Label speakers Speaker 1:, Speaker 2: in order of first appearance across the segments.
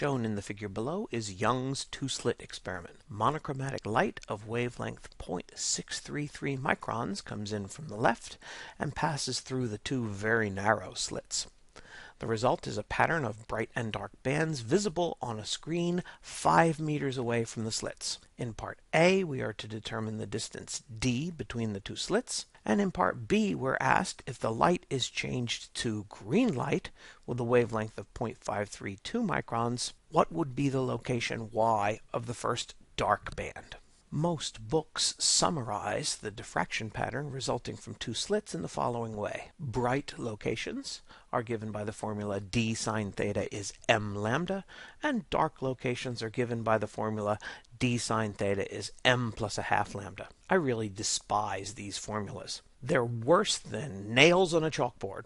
Speaker 1: Shown in the figure below is Young's two-slit experiment. Monochromatic light of wavelength 0.633 microns comes in from the left and passes through the two very narrow slits. The result is a pattern of bright and dark bands visible on a screen 5 meters away from the slits. In part A, we are to determine the distance d between the two slits, and in part B, we're asked if the light is changed to green light with a wavelength of 0.532 microns, what would be the location y of the first dark band? Most books summarize the diffraction pattern resulting from two slits in the following way. Bright locations are given by the formula d sine theta is m lambda, and dark locations are given by the formula d sine theta is m plus a half lambda. I really despise these formulas. They're worse than nails on a chalkboard.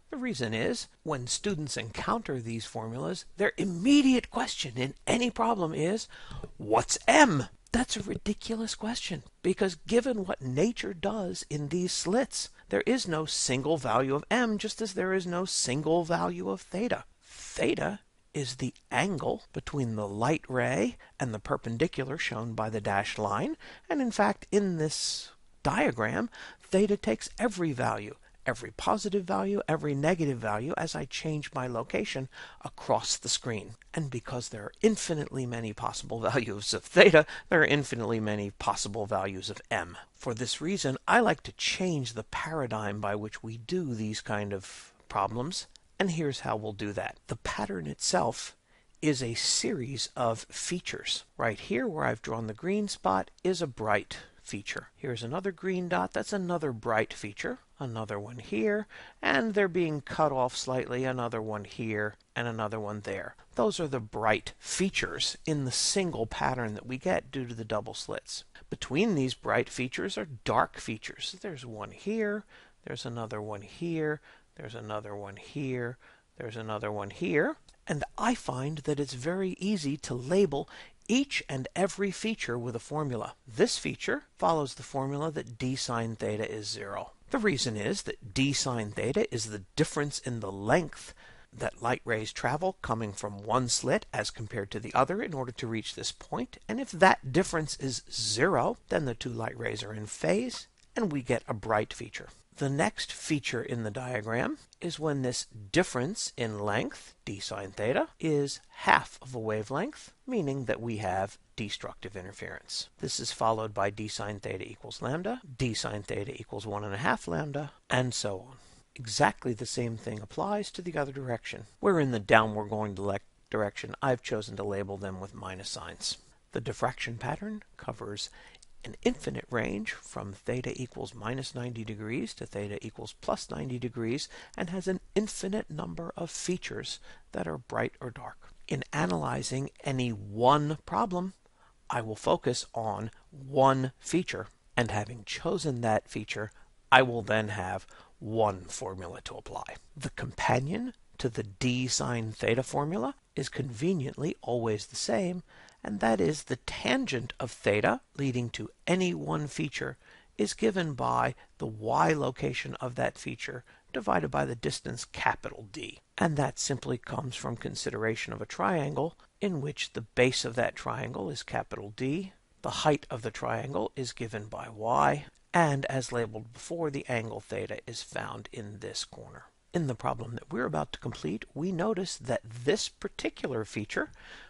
Speaker 1: The reason is, when students encounter these formulas, their immediate question in any problem is, what's m? That's a ridiculous question, because given what nature does in these slits, there is no single value of m, just as there is no single value of theta. Theta is the angle between the light ray and the perpendicular shown by the dashed line, and in fact, in this diagram, theta takes every value. Every positive value, every negative value as I change my location across the screen. And because there are infinitely many possible values of theta, there are infinitely many possible values of m. For this reason, I like to change the paradigm by which we do these kind of problems, and here's how we'll do that. The pattern itself is a series of features. Right here where I've drawn the green spot is a bright feature. Here's another green dot, that's another bright feature. Another one here, and they're being cut off slightly, another one here, and another one there. Those are the bright features in the single pattern that we get due to the double slits. Between these bright features are dark features. There's one here, there's another one here, there's another one here, there's another one here, and I find that it's very easy to label each and every feature with a formula. This feature follows the formula that d sine theta is 0. The reason is that d sine theta is the difference in the length that light rays travel coming from one slit as compared to the other in order to reach this point. And if that difference is 0, then the two light rays are in phase and we get a bright feature. The next feature in the diagram is when this difference in length, d sine theta, is half of a wavelength, meaning that we have destructive interference. This is followed by d sine theta equals lambda, d sine theta equals 1.5 lambda, and so on. Exactly the same thing applies to the other direction, where in the downward going direction I've chosen to label them with minus signs. The diffraction pattern covers an infinite range from theta equals minus 90 degrees to theta equals plus 90 degrees and has an infinite number of features that are bright or dark. In analyzing any one problem, I will focus on one feature, and having chosen that feature, I will then have one formula to apply. The companion to the d sine theta formula is conveniently always the same, and that is the tangent of theta leading to any one feature is given by the y location of that feature divided by the distance capital D. And that simply comes from consideration of a triangle in which the base of that triangle is capital D, the height of the triangle is given by y, and as labeled before, the angle theta is found in this corner. In the problem that we're about to complete, we notice that this particular feature,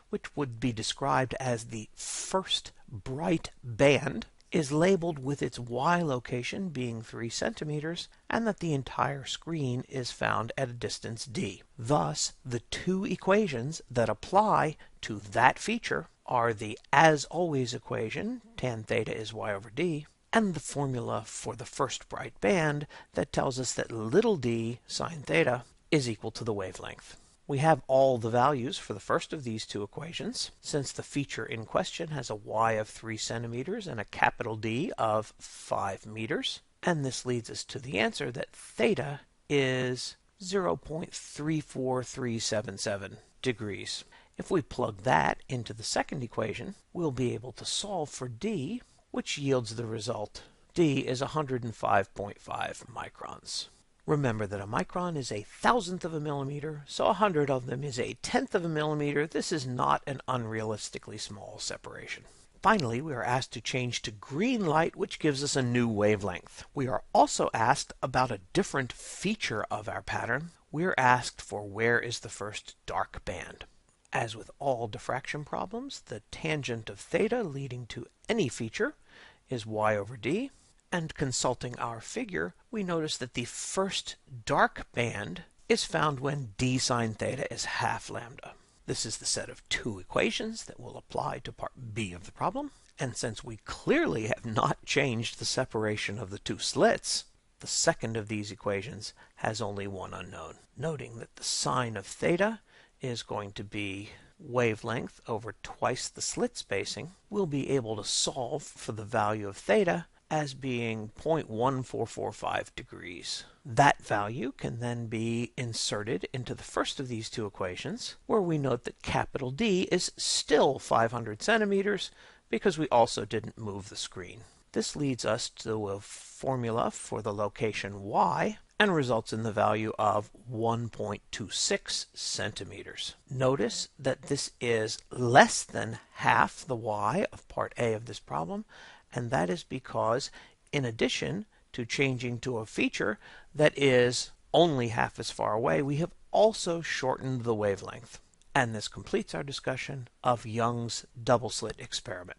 Speaker 1: which would be described as the first bright band, is labeled with its y location being 3 centimeters, and that the entire screen is found at a distance d. Thus, the two equations that apply to that feature are the as always equation, tan theta is y over d, and the formula for the first bright band that tells us that little d sine theta is equal to the wavelength. We have all the values for the first of these two equations. Since the feature in question has a y of 3 centimeters and a capital D of 5 meters, and this leads us to the answer that theta is 0.34377 degrees. If we plug that into the second equation, we'll be able to solve for d, which yields the result. D is 105.5 microns. Remember that a micron is a thousandth of a millimeter, so 100 of them is a tenth of a millimeter. This is not an unrealistically small separation. Finally, we are asked to change to green light, which gives us a new wavelength. We are also asked about a different feature of our pattern. We are asked for where is the first dark band. As with all diffraction problems, the tangent of theta leading to any feature is y over d. And consulting our figure, we notice that the first dark band is found when d sine theta is half lambda. This is the set of two equations that will apply to part B of the problem. And since we clearly have not changed the separation of the two slits, the second of these equations has only one unknown. Noting that the sine of theta is going to be wavelength over twice the slit spacing, we'll be able to solve for the value of theta as being 0.1445 degrees. That value can then be inserted into the first of these two equations, where we note that capital D is still 500 centimeters because we also didn't move the screen. This leads us to a formula for the location y and results in the value of 1.26 centimeters. Notice that this is less than half the y of part A of this problem, and that is because, in addition to changing to a feature that is only half as far away, we have also shortened the wavelength. And this completes our discussion of Young's double slit experiment.